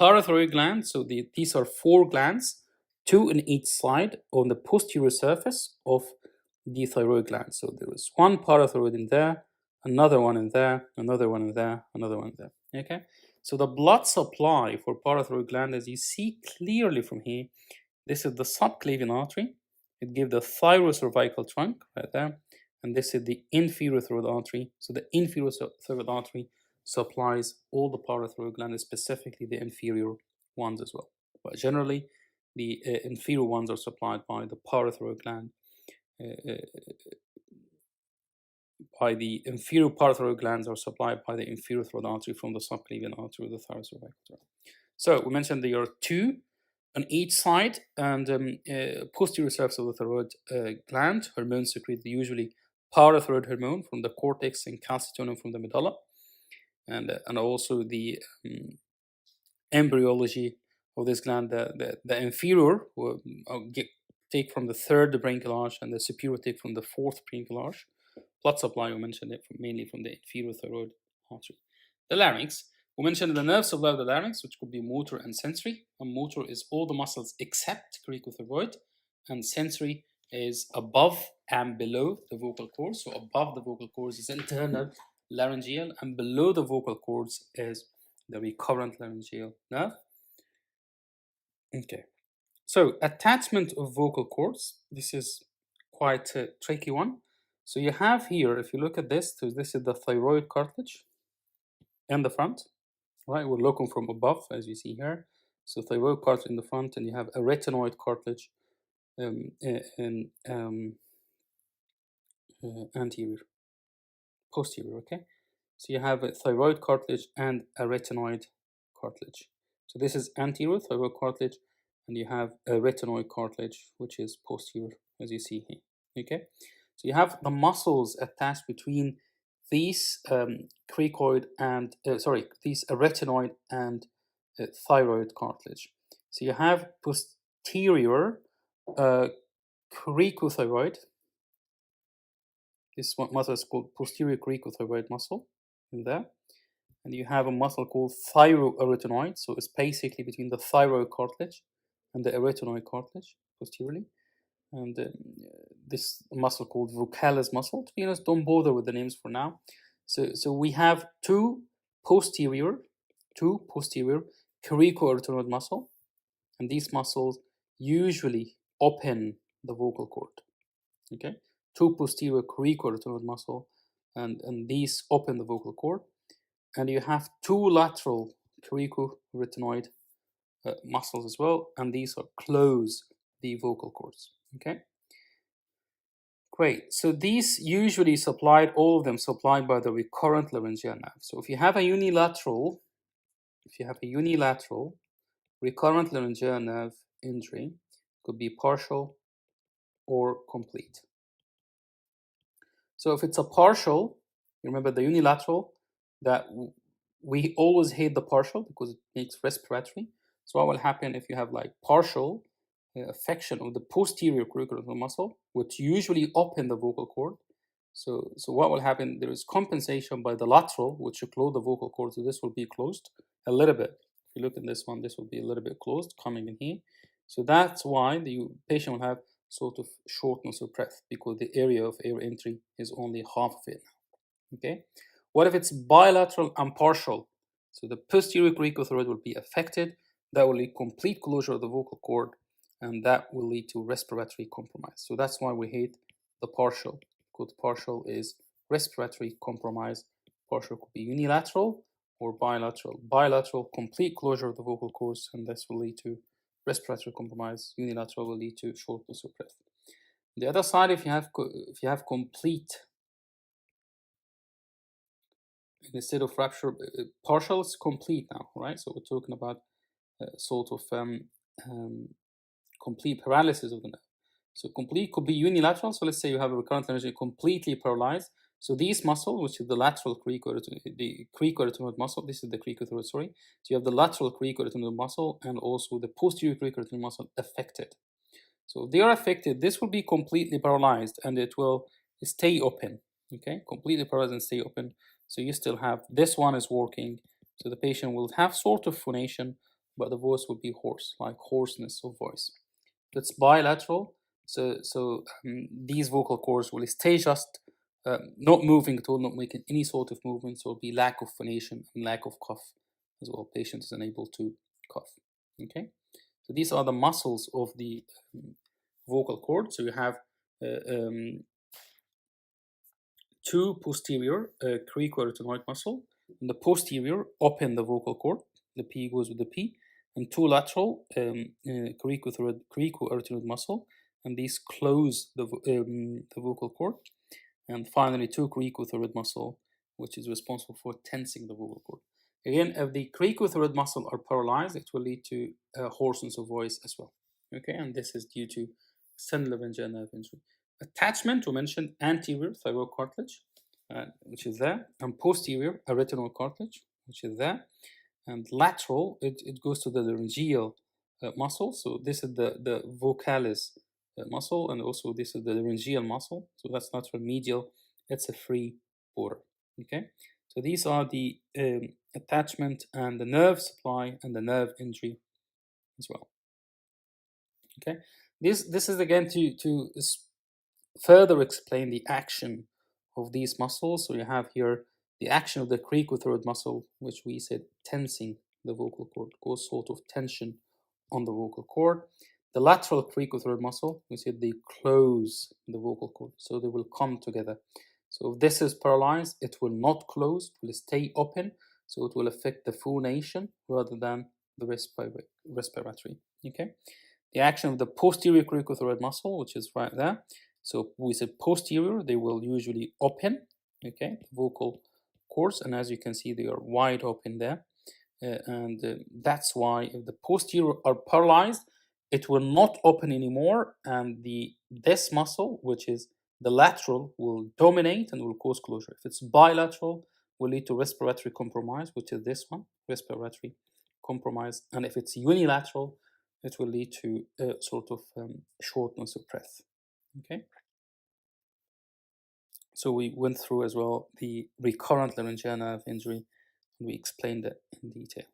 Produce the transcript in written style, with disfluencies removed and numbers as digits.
parathyroid gland, so these are 4 glands, 2 in each side on the posterior surface of the thyroid gland. So there is one parathyroid in there, another one in there, another one in there, another one in there. Okay, so the blood supply for parathyroid gland, as you see clearly from here, this is the subclavian artery. It gives the thyrocervical trunk right there, and this is the inferior thyroid artery. So the inferior thyroid artery supplies all the parathyroid glands, specifically the inferior ones as well. But generally, the inferior ones are supplied by the parathyroid gland. By the inferior parathyroid glands are supplied by the inferior thyroid artery from the subclavian artery, the thyrocervical trunk. So we mentioned there are 2 on each side, and posterior surface of the thyroid gland. Hormones secreted, usually parathyroid hormone from the cortex and calcitonin from the medulla, and also the embryology of this gland. The inferior will take from the 3rd branchial arch, and the superior take from the 4th branchial arch. Blood supply, we mentioned it mainly from the inferior thyroid artery. The larynx, we mentioned the nerve supply of the larynx, which could be motor and sensory. And motor is all the muscles except cricothyroid, and sensory is above and below the vocal cords. So above the vocal cords is internal laryngeal, and below the vocal cords is the recurrent laryngeal nerve. Okay, so attachment of vocal cords, this is quite a tricky one. So you have here, if you look at this, so this is the thyroid cartilage in the front, right? We're looking from above, as you see here. So thyroid cartilage in the front, and you have a retinoid cartilage anterior, posterior, okay? So you have a thyroid cartilage and a retinoid cartilage. So this is anterior thyroid cartilage, and you have a retinoid cartilage, which is posterior, as you see here, okay? So you have the muscles attached between these cricoid and these retinoid and thyroid cartilage. So you have posterior cricothyroid. This one muscle is called posterior cricothyroid muscle in there, and you have a muscle called thyroarytenoid. So it's basically between the thyroid cartilage and the arytenoid cartilage posteriorly. And this muscle called vocalis muscle. To be honest, don't bother with the names for now. So we have two posterior cricoarytenoid muscle, and these muscles usually open the vocal cord. Okay, 2 posterior cricoarytenoid muscle, and these open the vocal cord, and you have 2 lateral cricoarytenoid muscles as well, and these are close the vocal cords. Okay, great. So these usually supplied, all of them supplied by the recurrent laryngeal nerve. So if you have a unilateral recurrent laryngeal nerve injury, could be partial or complete. So if it's a partial, you remember the unilateral, that we always hate the partial because it makes respiratory. So what will happen if you have like partial affection of the posterior cricoarytenoid muscle, which usually open the vocal cord? So what will happen? There is compensation by the lateral, which will close the vocal cord. So this will be closed a little bit. If you look in this one, this will be a little bit closed coming in here. So that's why the patient will have sort of shortness of breath, because the area of air entry is only half of it now. Okay. What if it's bilateral and partial? So the posterior cricothyroid will be affected. That will lead complete closure of the vocal cord, and that will lead to respiratory compromise. So that's why we hate the partial, because partial is respiratory compromise. Partial could be unilateral or bilateral. Bilateral, complete closure of the vocal cords, and this will lead to respiratory compromise. Unilateral will lead to shortness of breath. The other side, if you have complete, instead of rupture, partial is complete now, right? So we're talking about sort of complete paralysis of the nerve. So complete could be unilateral. So let's say you have a recurrent laryngeal completely paralyzed. So these muscle, which is the lateral cricoarytenoid muscle, this is the cricothyroid, sorry. So you have the lateral cricoarytenoid muscle and also the posterior cricoarytenoid muscle affected. So if they are affected, this will be completely paralyzed and it will stay open. Okay, completely paralyzed and stay open. So you still have, this one is working. So the patient will have sort of phonation, but the voice will be hoarse, like hoarseness of voice. If it's bilateral, these vocal cords will stay just not moving at all, not making any sort of movement, so it'll be lack of phonation and lack of cough as well. Patient is unable to cough. Okay, so these are the muscles of the vocal cord. So you have two posterior cricoarytenoid muscle. In the posterior, open the vocal cord. The P goes with the P. And two lateral cricoarytenoid muscle, and these close the vocal cord. And finally, two cricothyroid muscle, which is responsible for tensing the vocal cord. Again, if the cricothyroid muscle are paralyzed, it will lead to hoarseness of voice as well. Okay, and this is due to laryngeal nerve injury. Attachment, we mentioned anterior thyroid cartilage, which is there, and posterior arytenoid cartilage, which is there, and lateral, it goes to the laryngeal muscle. So this is the vocalis muscle, and also this is the laryngeal muscle. So that's not for medial, it's a free border. Okay, so these are the attachment and the nerve supply and the nerve injury as well. Okay, this is again to further explain the action of these muscles. So you have here the action of the cricothyroid muscle, which we said tensing the vocal cord, cause sort of tension on the vocal cord. The lateral cricothyroid muscle, we said they close the vocal cord, so they will come together. So if this is paralyzed, it will not close, it will stay open, so it will affect the phonation rather than the respiratory. Okay. The action of the posterior cricothyroid muscle, which is right there. So we said posterior, they will usually open, okay, the vocal cords, and as you can see, they are wide open there. That's why if the posterior are paralyzed, it will not open anymore, and this muscle, which is the lateral, will dominate and will cause closure. If it's bilateral, will lead to respiratory compromise, which is this one, respiratory compromise. And if it's unilateral, it will lead to a sort of shortness of breath. Okay. So we went through as well the recurrent laryngeal nerve injury, and we explained it in detail.